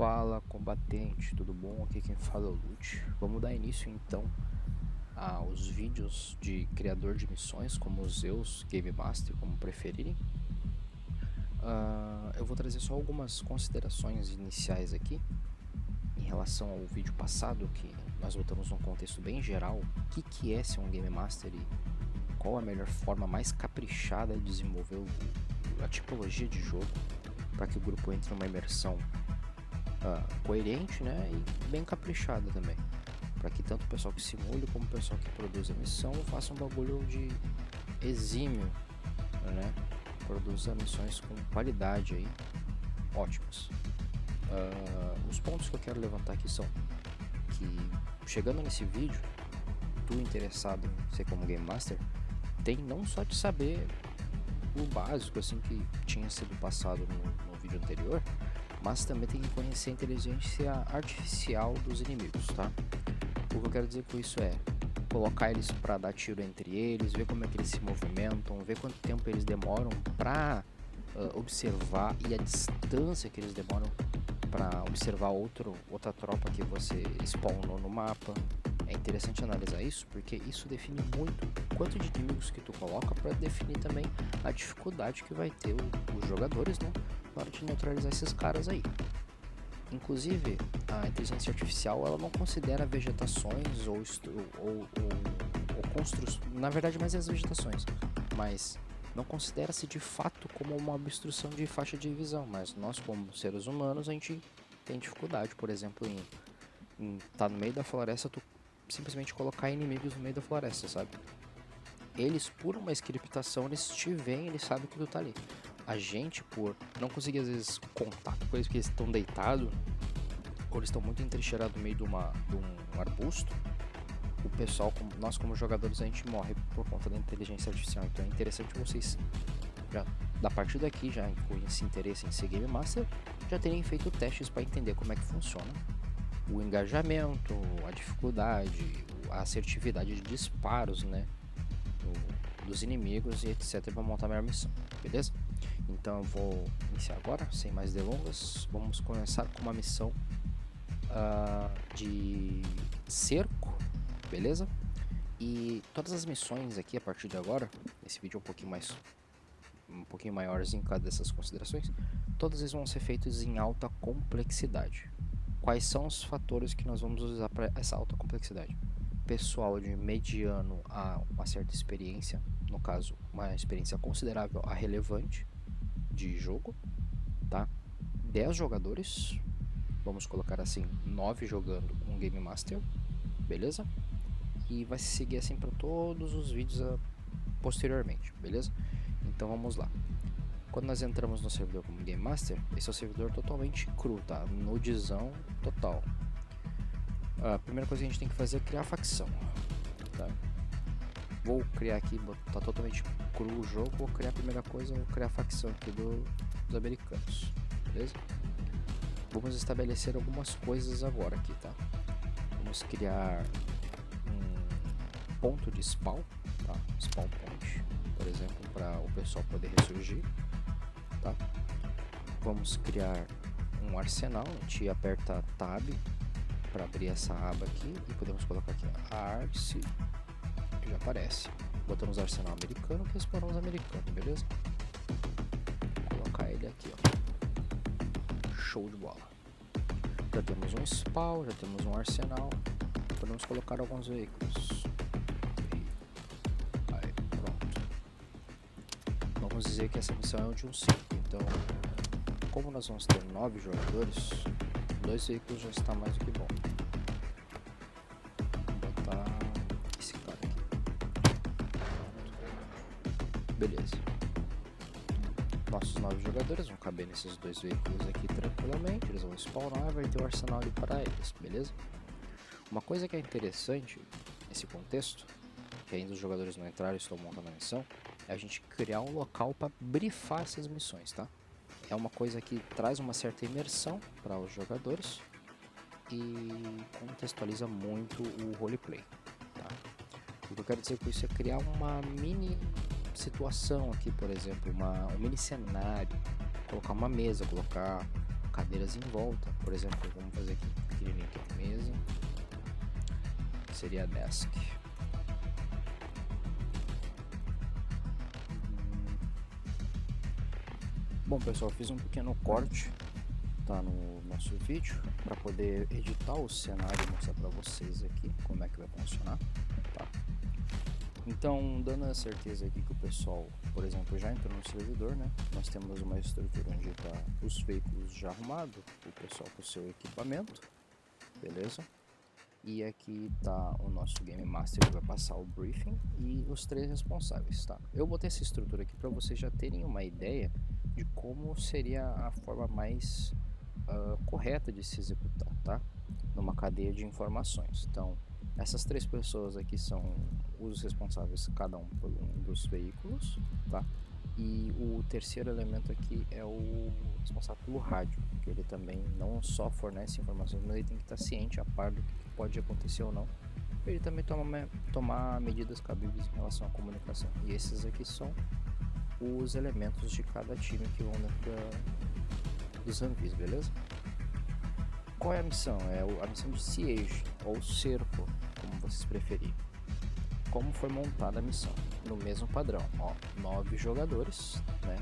Fala, combatente, tudo bom? Aqui quem fala é o Lute. Vamos dar início então aos vídeos de criador de missões, como Zeus, Game Master, como preferirem. Eu vou trazer só algumas considerações iniciais aqui em relação ao vídeo passado, que nós botamos num contexto bem geral, o que é ser um Game Master e qual a melhor forma mais caprichada de desenvolver a tipologia de jogo para que o grupo entre numa imersão coerente, né, e bem caprichada também, para que tanto o pessoal que simule como o pessoal que produz a missão faça um bagulho de exímio, né, produza missões com qualidade aí, ótimas. Os pontos que eu quero levantar aqui são que, chegando nesse vídeo, tu interessado em ser como Game Master, tem não só de saber o básico assim que tinha sido passado no vídeo anterior, mas também tem que conhecer a inteligência artificial dos inimigos, tá? O que eu quero dizer com isso é colocar eles para dar tiro entre eles, ver como é que eles se movimentam, ver quanto tempo eles demoram para observar e a distância que eles demoram para observar outra tropa que você spawnou no mapa. É interessante analisar isso porque isso define muito quanto de inimigos que tu coloca, para definir também a dificuldade que vai ter os jogadores, né, na hora de neutralizar esses caras aí. Inclusive, a inteligência artificial ela não considera vegetações ou construções, na verdade mais as vegetações, mas não considera-se de fato como uma obstrução de faixa de visão, mas nós como seres humanos a gente tem dificuldade, por exemplo, em estar no meio da floresta, tu simplesmente colocar inimigos no meio da floresta, sabe? Eles, por uma scriptação, eles te veem, eles sabem que tu tá ali. A gente, por não conseguir às vezes contar com eles, porque eles estão deitados, ou eles estão muito entrincheirados no meio de um arbusto, o pessoal, nós como jogadores, a gente morre por conta da inteligência artificial. Então é interessante vocês, já da partir daqui, já com esse interesse em ser Game Master, já terem feito testes para entender como é que funciona o engajamento, a dificuldade, a assertividade de disparos, né, dos inimigos e etc, para montar a melhor missão, beleza? Então eu vou iniciar agora, sem mais delongas. Vamos começar com uma missão de cerco, beleza? E todas as missões aqui a partir de agora, esse vídeo é um pouquinho maiorzinho cada dessas considerações, todas eles vão ser feitos em alta complexidade. Quais são os fatores que nós vamos usar para essa alta complexidade? Pessoal de mediano a uma certa experiência, no caso, uma experiência considerável a relevante de jogo, tá? 10 jogadores, vamos colocar assim, 9 jogando um Game Master, beleza? E vai se seguir assim para todos os vídeos posteriormente, beleza? Então vamos lá. Quando nós entramos no servidor como Game Master, esse é o servidor totalmente cru, tá? Nudizão total. A primeira coisa que a gente tem que fazer é criar a facção, tá? Vou criar aqui, tá totalmente cru o jogo, vou criar a primeira coisa, vou criar a facção aqui dos americanos, beleza? Vamos estabelecer algumas coisas agora aqui, tá? Vamos criar um ponto de spawn, tá? Spawn point, por exemplo, para o pessoal poder ressurgir. Tá? Vamos criar um arsenal, a gente aperta Tab para abrir essa aba aqui e podemos colocar aqui Arce, que já aparece. Botamos arsenal americano, que exploramos americano, beleza? Vou colocar ele aqui, ó. Show de bola. Já temos um spawn, já temos um arsenal, podemos colocar alguns veículos. Aí, pronto. Vamos dizer que essa missão é de um 5. Então, como nós vamos ter 9 jogadores, 2 veículos já está mais do que bom. Vou botar esse cara aqui. Beleza. Nossos 9 jogadores vão caber nesses 2 veículos aqui tranquilamente. Eles vão spawnar e vai ter o arsenal ali para eles, beleza? Uma coisa que é interessante nesse contexto, que ainda os jogadores não entraram e estão montando a missão, é a gente criar um local para brifar essas missões, tá? É uma coisa que traz uma certa imersão para os jogadores e contextualiza muito o roleplay, tá? O que eu quero dizer com isso é criar uma mini situação aqui, por exemplo, um mini cenário, colocar uma mesa, colocar cadeiras em volta. Por exemplo, vamos fazer aqui pequenininho aqui a mesa, que seria a desk. Bom, pessoal, fiz um pequeno corte, tá, no nosso vídeo para poder editar o cenário e mostrar para vocês aqui como é que vai funcionar, tá? Então, dando a certeza aqui que o pessoal, por exemplo, já entrou no servidor, né? Nós temos uma estrutura onde está os veículos já arrumados, o pessoal com o seu equipamento, beleza? E aqui tá o nosso Game Master que vai passar o briefing e os 3 responsáveis, tá? Eu botei essa estrutura aqui para vocês já terem uma ideia de como seria a forma mais correta de se executar, tá? Numa cadeia de informações. Então, essas 3 pessoas aqui são os responsáveis, cada um por um dos veículos, tá? E o terceiro elemento aqui é o responsável pelo rádio, que ele também não só fornece informações, mas ele tem que estar ciente a par do que pode acontecer ou não. Ele também tomar medidas cabíveis em relação à comunicação. E esses aqui são os elementos de cada time que vão dentro dos Anvis, beleza? Qual é a missão? É a missão de Siege, ou Cerco, como vocês preferirem. Como foi montada a missão? No mesmo padrão, ó, 9 jogadores, né?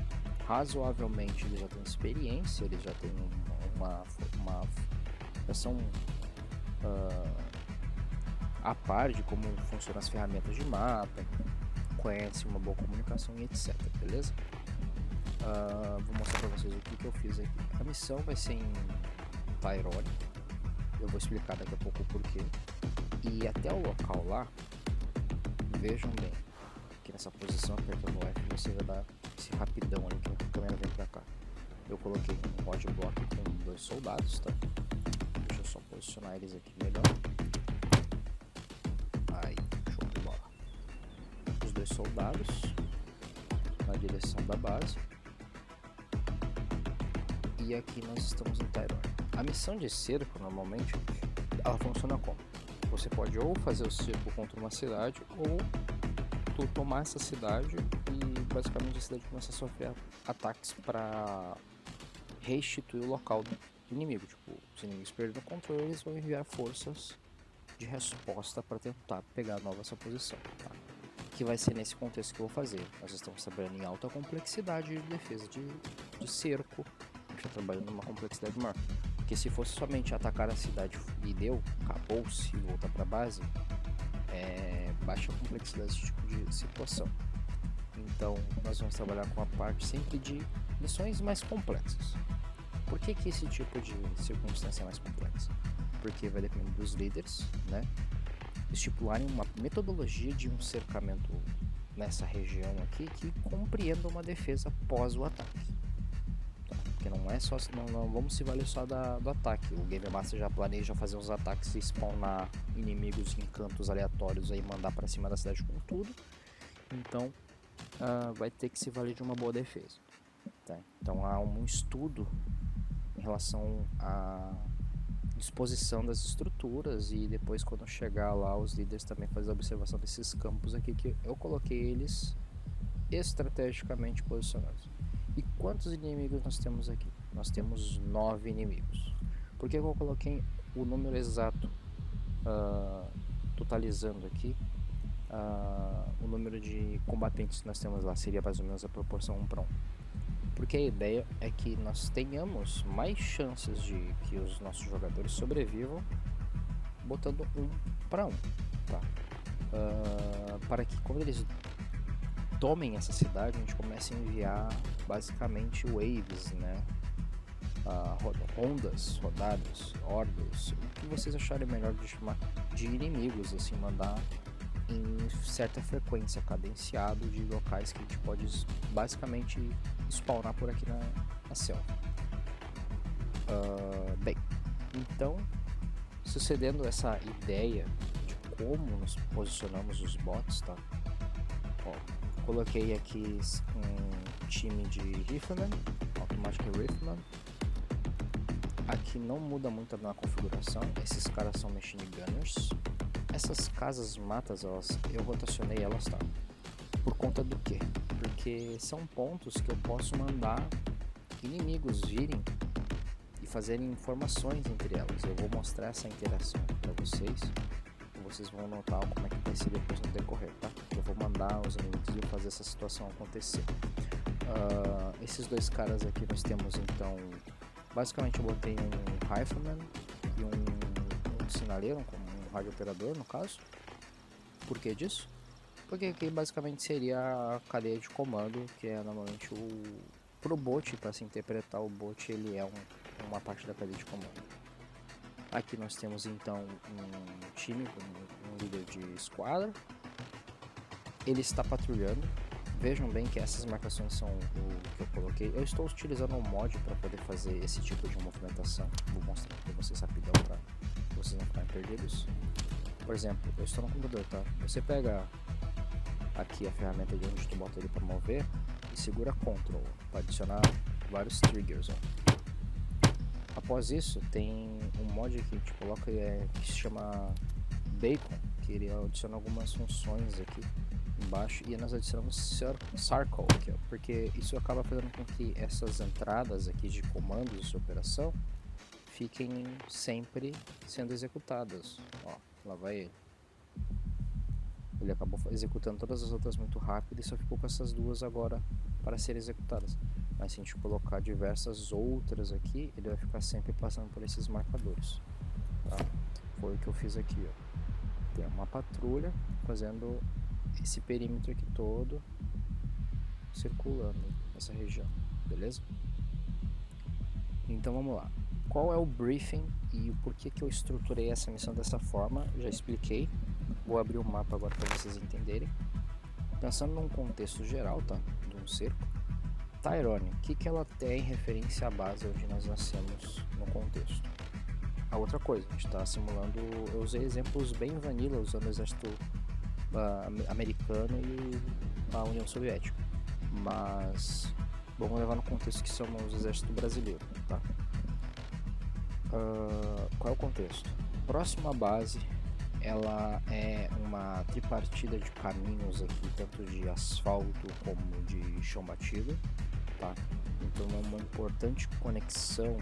Razoavelmente eles já têm experiência, eles já têm já são a par de como funcionam as ferramentas de mapa, conhecem uma boa comunicação e etc, beleza? Vou mostrar para vocês o que eu fiz aqui. A missão vai ser em Tyrone, eu vou explicar daqui a pouco o porquê. E até o local lá, vejam bem, que nessa posição, apertando o F, você vai dar esse rapidão ali que a câmera vem pra cá. Eu coloquei um roadblock com 2 soldados, tá? Deixa eu só posicionar eles aqui melhor. Aí, show de bola. Os 2 soldados na direção da base. E aqui nós estamos em Tyrone. A missão de cerco, normalmente, ela funciona como? Você pode ou fazer o cerco contra uma cidade, ou tu tomar essa cidade e basicamente a cidade começa a sofrer ataques para restituir o local do inimigo. Tipo, os inimigos perdem o controle, eles vão enviar forças de resposta para tentar pegar nova essa posição, tá? Que vai ser nesse contexto que eu vou fazer. Nós estamos trabalhando em alta complexidade de defesa de cerco, a gente está trabalhando numa complexidade maior. Porque se fosse somente atacar a cidade e deu, acabou-se e voltar para a base, baixa a complexidade desse tipo de situação. Então, nós vamos trabalhar com a parte sempre de missões mais complexas. Por que esse tipo de circunstância é mais complexa? Porque vai depender dos líderes, né? Estipularem uma metodologia de um cercamento nessa região aqui que compreenda uma defesa após o ataque. Porque não é só, não vamos se valer só do ataque. O Game Master já planeja fazer uns ataques e spawnar inimigos em cantos aleatórios aí, mandar para cima da cidade com tudo. Então vai ter que se valer de uma boa defesa, tá? Então há um estudo em relação à disposição das estruturas, e depois quando chegar lá os líderes também fazem a observação desses campos aqui que eu coloquei eles estrategicamente posicionados. E quantos inimigos nós temos aqui? Nós temos 9 inimigos. Por que eu coloquei o número exato, totalizando aqui o número de combatentes que nós temos lá? Seria mais ou menos a proporção 1 para 1. Porque a ideia é que nós tenhamos mais chances de que os nossos jogadores sobrevivam botando 1 para 1, tá? Para que quando eles tomem essa cidade, a gente comece a enviar basicamente waves, né? Rodadas, hordas, o que vocês acharem melhor de chamar de inimigos, assim, mandar em certa frequência, cadenciado, de locais que a gente pode basicamente spawnar por aqui na selva. Bem, então, sucedendo essa ideia de como nos posicionamos os bots, tá? Ó, coloquei aqui um time de Rifleman, Automatic Rifleman. Aqui não muda muito na configuração, esses caras são Machine Gunners. Essas casas matas, eu rotacionei elas, tá? Por conta do quê? Porque são pontos que eu posso mandar inimigos virem e fazerem informações entre elas. Eu vou mostrar essa interação para vocês. E vocês vão notar como é que vai ser depois no decorrer, tá? Eu vou mandar os inimigos e fazer essa situação acontecer. Esses dois caras aqui nós temos então, basicamente eu botei um rifleman e um sinaleiro, como um rádio operador no caso. Por que disso? Porque aqui basicamente seria a cadeia de comando, que é normalmente pro bot, para se interpretar o bot, ele é uma parte da cadeia de comando. Aqui nós temos então um time, um líder de esquadra. Ele está patrulhando. Vejam bem que essas marcações são o que eu coloquei. Eu estou utilizando um mod para poder fazer esse tipo de movimentação. Vou mostrar para vocês rapidão para vocês não ficarem perdidos. Por exemplo, eu estou no computador, tá? Você pega aqui a ferramenta de onde tu bota ele para mover e segura Ctrl para adicionar vários triggers. Ó. Após isso, tem um mod que a gente coloca que se chama Bacon, que ele adiciona algumas funções aqui embaixo, e nós adicionamos Circle aqui, ó, porque isso acaba fazendo com que essas entradas aqui de comandos de operação fiquem sempre sendo executadas. Ó, lá vai ele. Ele acabou executando todas as outras muito rápido e só ficou com essas duas agora para serem executadas. Mas se a gente colocar diversas outras aqui, ele vai ficar sempre passando por esses marcadores. Tá? Foi o que eu fiz aqui. Ó. Tem uma patrulha fazendo esse perímetro aqui todo, circulando essa região, beleza? Então vamos lá. Qual é o briefing e o porquê que eu estruturei essa missão dessa forma? Já expliquei. Vou abrir o mapa agora para vocês entenderem. Pensando num contexto geral, tá? De um cerco. Tyrone, o que ela tem em referência à base onde nós nascemos no contexto? A outra coisa, a gente está simulando, eu usei exemplos bem vanilla usando o exército americano e a União Soviética, mas vamos levar no contexto que somos o exército brasileiro, tá? Qual é o contexto? Próxima base, ela é uma tripartida de caminhos aqui, tanto de asfalto como de chão batido, tá? Então é uma importante conexão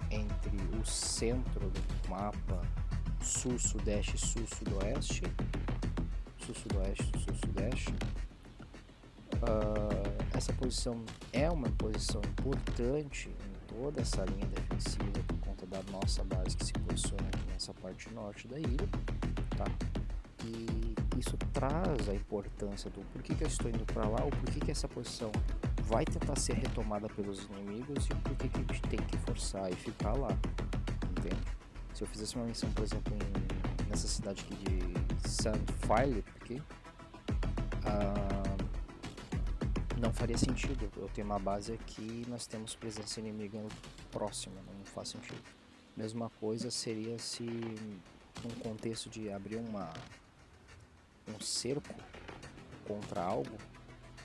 entre o centro do mapa, sul-sudeste, sul-sudoeste, sul-sudoeste, sul-sudeste. Essa posição é uma posição importante em toda essa linha defensiva por conta da nossa base que se posiciona aqui nessa parte norte da ilha, tá? E isso traz a importância do porquê que eu estou indo para lá, ou porquê que essa posição vai tentar ser retomada pelos inimigos e porquê que a gente tem que forçar e ficar lá, entende? Se eu fizesse uma missão, por exemplo, nessa cidade aqui de St. Philip, aqui, não faria sentido eu ter uma base aqui e nós temos presença inimiga próxima, não faz sentido. Mesma coisa seria se num contexto de abrir um cerco contra algo,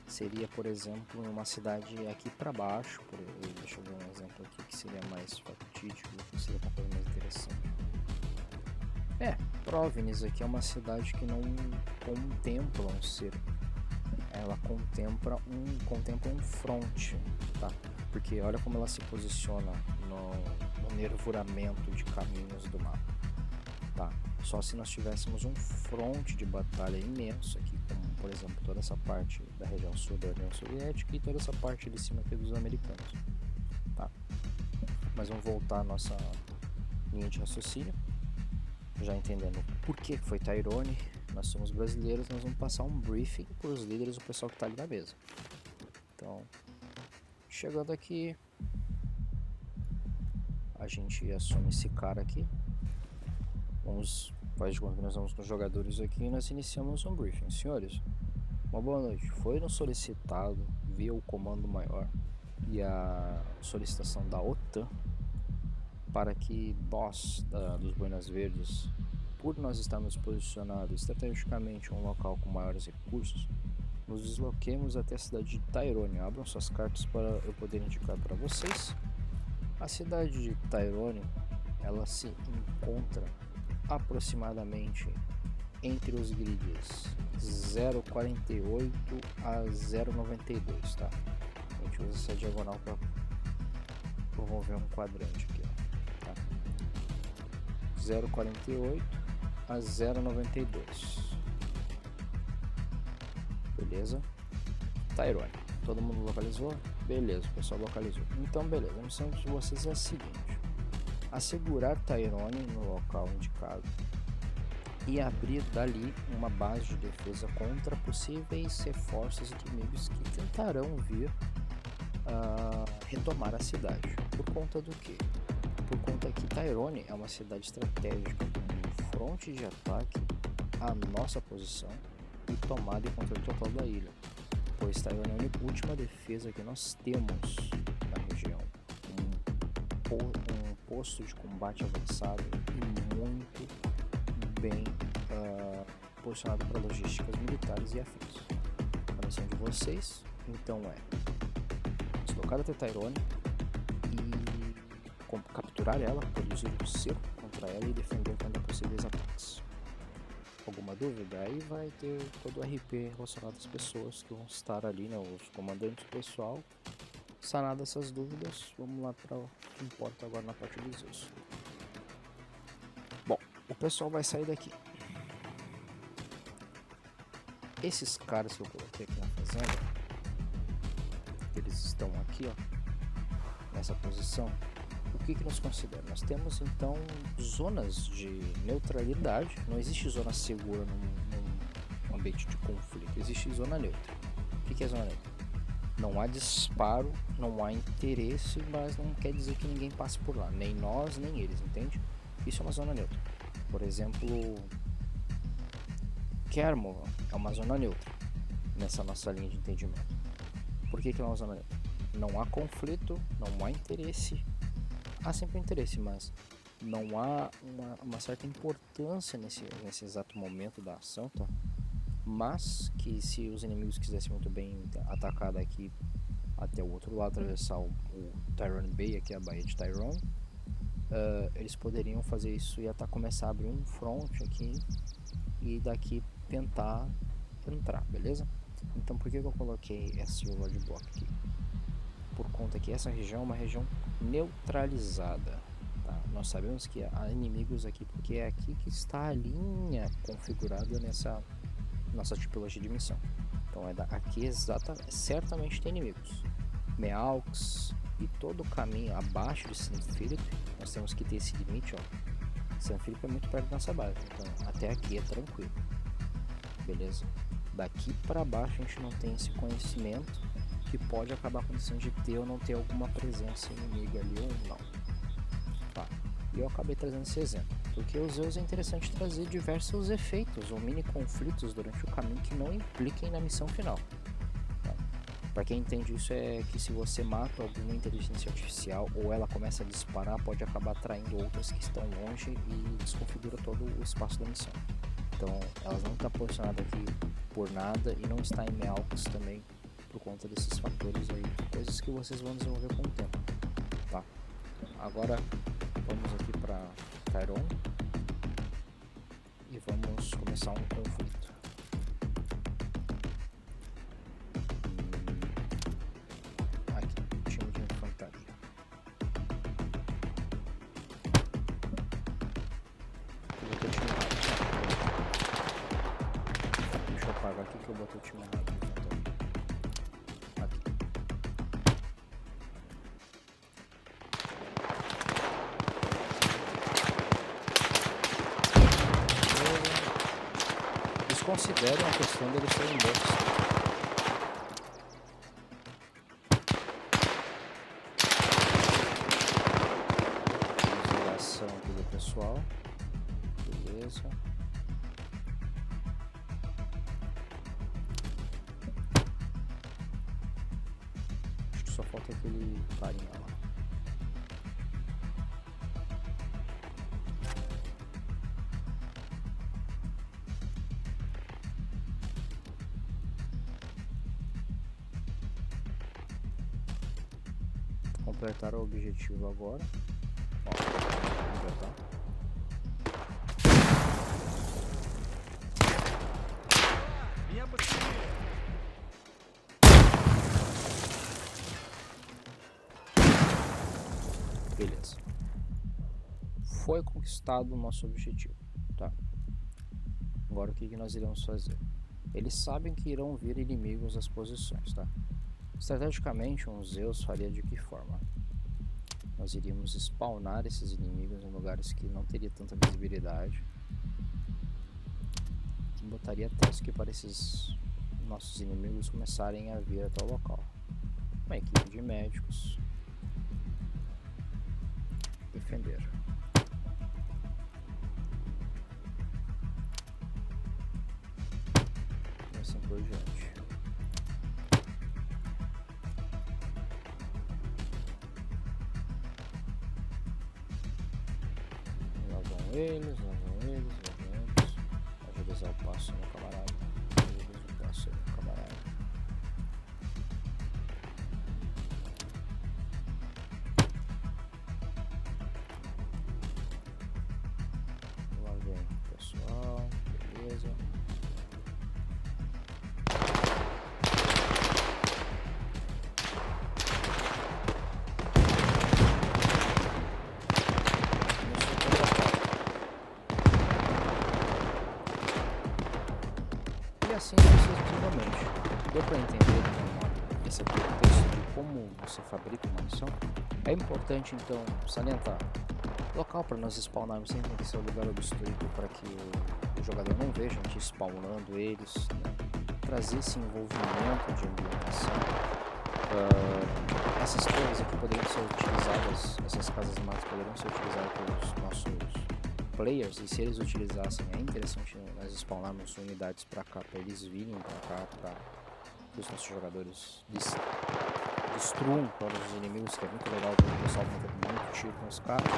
seria, por exemplo, uma cidade aqui para baixo, deixa eu ver um exemplo aqui que seria mais fatídico, que seria uma coisa mais interessante. Providence aqui é uma cidade que não contempla um cerco, ela contempla um front, tá? Porque olha como ela se posiciona no nervuramento de caminhos do mapa, tá? Só se nós tivéssemos um front de batalha imenso aqui, como por exemplo toda essa parte da região sul da União Soviética e toda essa parte de cima aqui dos americanos, tá? Mas vamos voltar à nossa linha de raciocínio, já entendendo por que foi Tyrone. Nós somos brasileiros, nós vamos passar um briefing para os líderes, o pessoal que está ali na mesa. Então, chegando aqui, a gente assume esse cara aqui. Faz de conta que nós vamos com os jogadores aqui e nós iniciamos um briefing. Senhores, uma boa noite. Foi nos solicitado via o comando maior e a solicitação da OTAN para que nós, dos Boinas Verdes, por nós estarmos posicionados estrategicamente em um local com maiores recursos, nos desloquemos até a cidade de Tyrone. Abram suas cartas para eu poder indicar para vocês. A cidade de Tyrone, ela se encontra aproximadamente entre os grids 0,48 a 0,92, tá? A gente usa essa diagonal para promover um quadrante aqui, ó, tá? 0,48 a 0,92. Beleza? Tyrone. Todo mundo localizou? Beleza, o pessoal localizou. Então, beleza. A missão de vocês é a seguinte: assegurar Tyrone no local indicado e abrir dali uma base de defesa contra possíveis reforços inimigos que tentarão vir retomar a cidade. Por conta do quê? Por conta que Tyrone é uma cidade estratégica com um fronte de ataque à nossa posição e tomada e controle total da ilha, pois Tyrone é a última defesa que nós temos na região. Um posto de combate avançado e muito bem posicionado para logísticas militares e afins. A missão de vocês, então, é deslocar até Tyrone e capturar ela, produzir um cerco contra ela e defender contra possíveis ataques. Alguma dúvida? Aí vai ter todo o RP relacionado às pessoas que vão estar ali, né, os comandantes pessoal. Sanadas essas dúvidas, vamos lá para o que importa agora na parte dos Zeus. Bom, o pessoal vai sair daqui. Esses caras que eu coloquei aqui na fazenda, eles estão aqui, ó, nessa posição. O que nos considera? Nós temos então zonas de neutralidade. Não existe zona segura num ambiente de conflito, existe zona neutra. O que é zona neutra? Não há disparo, não há interesse, mas não quer dizer que ninguém passe por lá, nem nós, nem eles, entende? Isso é uma zona neutra. Por exemplo, Kermo é uma zona neutra nessa nossa linha de entendimento. Por que ela é uma zona neutra? Não há conflito, não há interesse. Há sempre interesse, mas não há uma certa importância nesse exato momento da ação, tá? Mas que se os inimigos quisessem muito bem atacar daqui até o outro lado, atravessar o Tyrone Bay, aqui a Baía de Tyrone, eles poderiam fazer isso e até começar a abrir um front aqui e daqui tentar entrar, beleza? Então por que eu coloquei esse roadblock aqui? Por conta que essa região é uma região neutralizada, tá? Nós sabemos que há inimigos aqui porque é aqui que está a linha configurada nessa nossa tipologia de missão. Então aqui certamente tem inimigos. Meaux e todo o caminho abaixo de St. Philip, nós temos que ter esse limite, ó. St. Philip é muito perto da nossa base, então até aqui é tranquilo, beleza? Daqui para baixo a gente não tem esse conhecimento, que pode acabar acontecendo de ter ou não ter alguma presença inimiga ali ou não. Tá. E eu acabei trazendo esse exemplo, porque os Zeus é interessante trazer diversos efeitos ou mini conflitos durante o caminho que não impliquem na missão final. Tá. Para quem entende isso, é que se você mata alguma inteligência artificial ou ela começa a disparar, pode acabar atraindo outras que estão longe e desconfigura todo o espaço da missão. Então elas não estão posicionadas aqui por nada e não está em Meaux também por conta desses fatores aí, coisas que vocês vão desenvolver com o tempo, tá? Agora vamos aqui para Tyrone e vamos começar um conflito. Aqui, time de infantaria. Eu botei o time errado. Deixa eu apagar aqui que eu botei o time errado. Consideram a questão deles serem bons. Isolação aqui do pessoal. Beleza. Acho que só falta aquele carinha lá. Completar o objetivo agora. Ó, completar. Minha bateria. Beleza. Foi conquistado o nosso objetivo, tá? Agora o que nós iremos fazer? Eles sabem que irão vir inimigos às posições, tá? Estrategicamente, um Zeus faria de que forma? Nós iríamos spawnar esses inimigos em lugares que não teria tanta visibilidade. E botaria task para esses nossos inimigos começarem a vir até o local. Uma equipe de médicos. Defender. E assim por diante. Lá vão eles, lá vão eles, lá vão eles. Agilizar o passo no camarada. Agilizar o passo no camarada. Lá vem o pessoal, beleza. E assim sucessivamente. Deu para entender esse aqui é o texto de como você fabrica uma missão? É importante então salientar: local para nós spawnarmos sempre tem que ser um lugar obstruído para que o jogador não veja a gente spawnando eles, né? Trazer esse envolvimento de ambientação. Essas torres aqui poderiam ser utilizadas, essas casas matas poderiam ser utilizadas pelos nossos players, e se eles utilizassem, é interessante nós spawnarmos unidades para cá, para eles virem para cá, para que os nossos jogadores destruam todos os inimigos, que é muito legal ver o pessoal metendo muito tiro nos caras.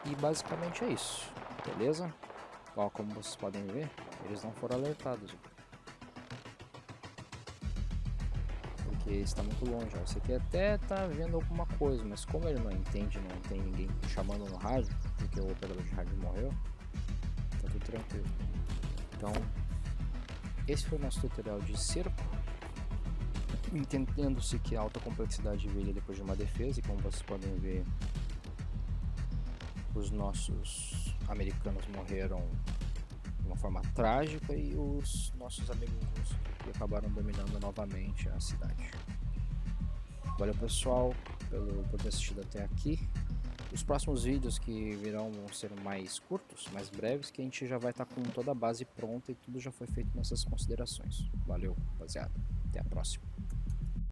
E basicamente é isso, beleza? Ó, como vocês podem ver, eles não foram alertados, porque está muito longe. Ó. Esse aqui até tá vendo alguma coisa, mas como ele não entende, não tem ninguém chamando no rádio, porque o operador de rádio morreu, tá tudo tranquilo. Então, esse foi o nosso tutorial de cerco, entendendo-se que a alta complexidade veio depois de uma defesa, e como vocês podem ver, os nossos americanos morreram de uma forma trágica e os nossos amigos russos acabaram dominando novamente a cidade. Valeu pessoal por ter assistido até aqui. Os próximos vídeos que virão vão ser mais curtos, mais breves, que a gente já vai estar com toda a base pronta e tudo já foi feito nessas considerações. Valeu, rapaziada. Até a próxima.